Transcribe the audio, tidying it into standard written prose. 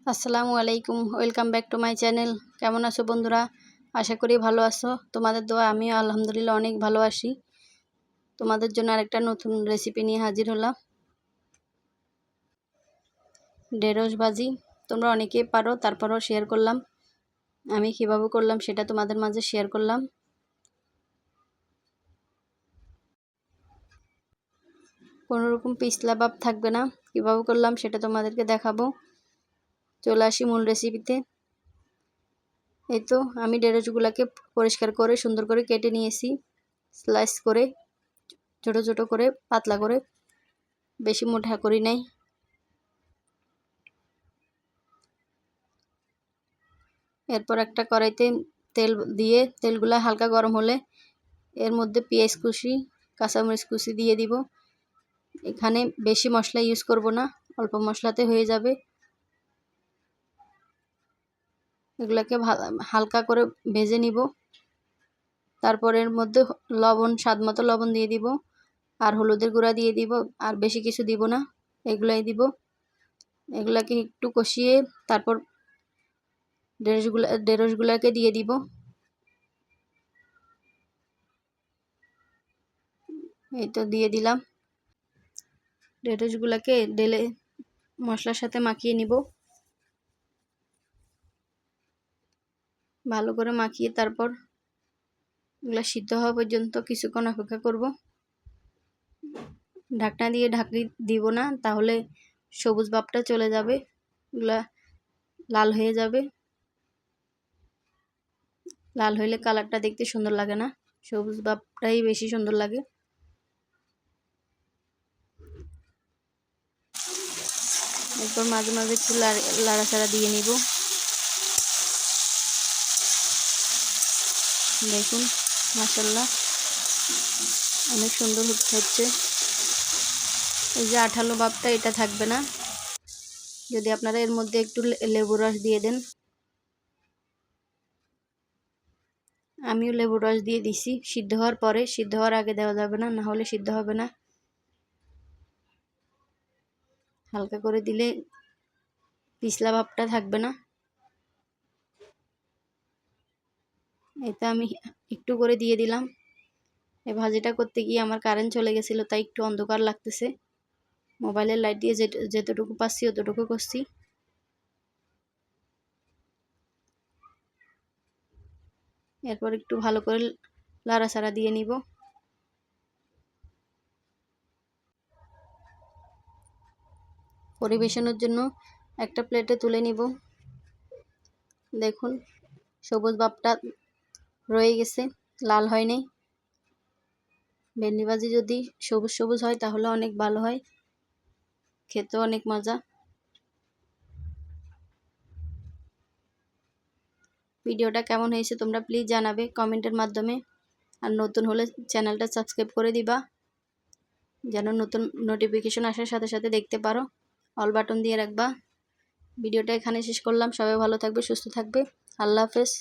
আসসালামু আলাইকুম, welcome back to my channel. কেমন আছো বন্ধুরা? আশা করি ভালো আছো। তোমাদের দোয়া আমিও আলহামদুলিল্লাহ অনেক ভালো আছি। তোমাদের জন্য আরেকটা নতুন রেসিপি নিয়ে হাজির হলাম, ঢেঁড়স ভাজি। তোমরা অনেকেই পারো, তারপরও শেয়ার করলাম আমি কীভাবে করলাম, সেটা তোমাদের মাঝে শেয়ার করলাম। কোনোরকম পিছলা ভাব থাকবে না। কীভাবে করলাম সেটা তোমাদেরকে দেখাবো। চলে আসি মূল রেসিপিতে। এই তো আমি ঢেঁড়সগুলোকে পরিষ্কার করে সুন্দর করে কেটে নিয়েছি, স্লাইস করে, ছোট ছোট করে, পাতলা করে, বেশি মোটা করি নাই। এরপর একটা কড়াইতে তেল দিয়ে তেলগুলা হালকা গরম হলে এর মধ্যে পেঁয়াজ কুচি, কাঁচামরিচ কুচি দিয়ে দিব। এখানে বেশি মশলা ইউজ করব না, অল্প মশলাতে হয়ে যাবে। এগুলাকে হালকা করে ভেজে নিব। তারপর এর মধ্যে লবণ, স্বাদ মতো লবণ দিয়ে দিব, আর হলুদের গুঁড়া দিয়ে দিব। আর বেশি কিছু দিব না, এগুলাই দিব। এগুলাকে একটু কষিয়ে তারপর ঢেঁড়সগুলাকে দিয়ে দিব। এই তো দিয়ে দিলাম। ঢেঁড়সগুলাকে ঢেলে মশলার সাথে মাখিয়ে নিব। ভালো করে মাখিয়ে তারপর এগুলো সিদ্ধ হওয়া পর্যন্ত কিছুক্ষণ অপেক্ষা করব। ঢাকনা দিয়ে ঢাকনি দিব না, তাহলে সবুজ ভাবটা চলে যাবে, এগুলা লাল হয়ে যাবে। লাল হইলে কালারটা দেখতে সুন্দর লাগে না, সবুজ ভাবটাই বেশি সুন্দর লাগে। এরপর মাঝে মাঝে একটু লাড়াচাড়া দিয়ে নিব। দেখুন, মাশাআল্লাহ অনেক সুন্দর হচ্ছে। এই যে আঠালো ভাবটা, এটা থাকবে না যদি আপনারা এর মধ্যে একটু লেবুর রস দিয়ে দেন। আমিও লেবুর রস দিয়ে দিছি সিদ্ধ হওয়ার পরে, সিদ্ধ হওয়ার আগে দেওয়া যাবে না, না হলে সিদ্ধ হবে না। হালকা করে দিলে পিছলা ভাবটা থাকবে না। এটা আমি একটু করে দিয়ে দিলাম। এই ভাজিটা করতে গিয়ে আমার কারেন্ট চলে গেছিলো, তাই একটু অন্ধকার লাগতেছে। মোবাইলের লাইট দিয়ে যেতটুকু পাচ্ছি অতটুকু করছি। এরপর একটু ভালো করে লাড়াচাড়া দিয়ে নিব। পরিবেশনের জন্য একটা প্লেটে তুলে নিব। দেখুন, সবুজ ভাবটা রয়ে গেছে, লাল হয় নাই। ভেন্ডি ভাজি যদি সবুজ সবুজ হয় তাহলে অনেক ভালো হয়, খেতেও অনেক মজা। ভিডিওটা কেমন হয়েছে তোমরা প্লিজ জানাবে কমেন্টের মাধ্যমে। আর নতুন হলে চ্যানেলটা সাবস্ক্রাইব করে দিবা, যেন নতুন নোটিফিকেশন আসার সাথে সাথে দেখতে পারো। অল বাটন দিয়ে রাখবা। ভিডিওটা এখানে শেষ করলাম। সবাই ভালো থাকবে, সুস্থ থাকবে। আল্লাহ হাফেজ।